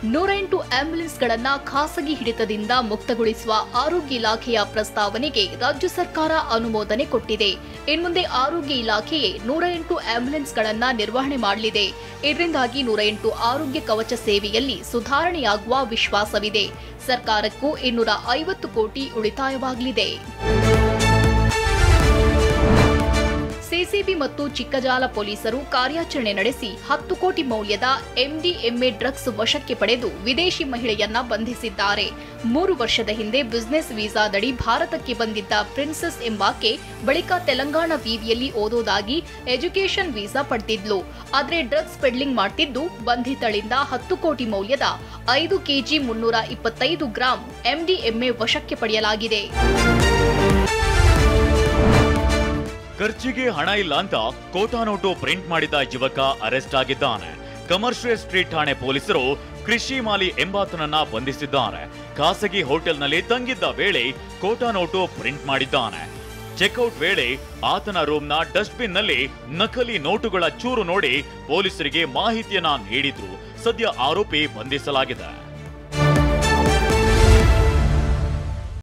108 ಆಂಬ್ಯುಲೆನ್ಸ್ಗಳನ್ನು ಖಾಸಗಿ ಹಿಡಿತದಿಂದ ಮುಕ್ತಗೊಳಿಸುವ ಆರೋಗ್ಯ ಇಲಾಖೆಯ ಪ್ರಸ್ತಾವನೆಗೆ ರಾಜ್ಯ ಸರ್ಕಾರ ಅನುಮೋದನೆ ಕೊಟ್ಟಿದೆ. ಇನ್ಮುಂದೆ ಆರೋಗ್ಯ ಇಲಾಖೆಯೇ 108 ಆಂಬ್ಯುಲೆನ್ಸ್ಗಳನ್ನು ನಿರ್ವಹಣೆ ಮಾಡಲಿದೆ. ಇದರಿಂದಾಗಿ 108 ಆರೋಗ್ಯ ಕವಚ ಸೇವೆಯಲ್ಲಿ ಸುಧಾರಣೆಯಾಗುವ ವಿಶ್ವಾಸವಿದೆ. ಸರ್ಕಾರಕ್ಕೂ 250 ಕೋಟಿ ಉಳಿತಾಯವಾಗಲಿದೆ. ಸಿಸಿಬಿ ಮತ್ತು ಚಿಕ್ಕಜಾಲ ಪೊಲೀಸರು ಕಾರ್ಯಾಚರಣೆ ನಡೆಸಿ 10 ಕೋಟಿ ಮೌಲ್ಯದ ಎಂಡಿಎಂಎ ಡ್ರಗ್ಸ್ ವಶಕ್ಕೆ ಪಡೆದು ವಿದೇಶಿ ಮಹಿಳೆಯನ್ನ ಬಂಧಿಸಿದ್ದಾರೆ. 3 ವರ್ಷದ ಹಿಂದೆ ಬಿಸಿನೆಸ್ ವೀಸಾದಡಿ ಭಾರತಕ್ಕೆ ಬಂದಿದ್ದ ಪ್ರಿನ್ಸೆಸ್ ಎಂಬಾಕೆ ಬಳಿಕ ತೆಲಂಗಾಣ ವಿವಿಯಲ್ಲಿ ಓದೋದಾಗಿ ಎಜುಕೇಷನ್ ವೀಸಾ ಪಡೆದಿದ್ಲು. ಆದ್ರೆ ಡ್ರಗ್ಸ್ ಪೆಡ್ಲಿಂಗ್ ಮಾಡ್ತಿದ್ದು ಬಂಧಿತಳಿಂದ 10 ಕೋಟಿ ಮೌಲ್ಯದ 5 ಕೆಜಿ 325 ಗ್ರಾಂ ಎಂಡಿಎಂಎ ವಶಕ್ಕೆ ಪಡೆಯಲಾಗಿದೆ. ಖರ್ಚಿಗೆ ಹಣ ಇಲ್ಲ ಅಂತ ಕೋಟಾ ನೋಟು ಪ್ರಿಂಟ್ ಮಾಡಿದ ಯುವಕ ಅರೆಸ್ಟ್ ಆಗಿದ್ದಾನೆ. ಕಮರ್ಷಿಯಲ್ ಸ್ಟ್ರೀಟ್ ಠಾಣೆ ಪೊಲೀಸರು ಕೃಷಿ ಮಾಲಿ ಎಂಬಾತನನ್ನ ಬಂಧಿಸಿದ್ದಾರೆ. ಖಾಸಗಿ ಹೋಟೆಲ್ನಲ್ಲಿ ತಂಗಿದ್ದ ವೇಳೆ ಕೋಟಾ ನೋಟು ಪ್ರಿಂಟ್ ಮಾಡಿದ್ದಾನೆ. ಚೆಕ್ಔಟ್ ವೇಳೆ ಆತನ ರೂಮ್ನ ಡಸ್ಟ್ಬಿನ್ ನಲ್ಲಿ ನಕಲಿ ನೋಟುಗಳ ಚೂರು ನೋಡಿ ಪೊಲೀಸರಿಗೆ ಮಾಹಿತಿಯನ್ನ ನೀಡಿದ್ರು. ಸದ್ಯ ಆರೋಪಿ ಬಂಧಿಸಲಾಗಿದೆ.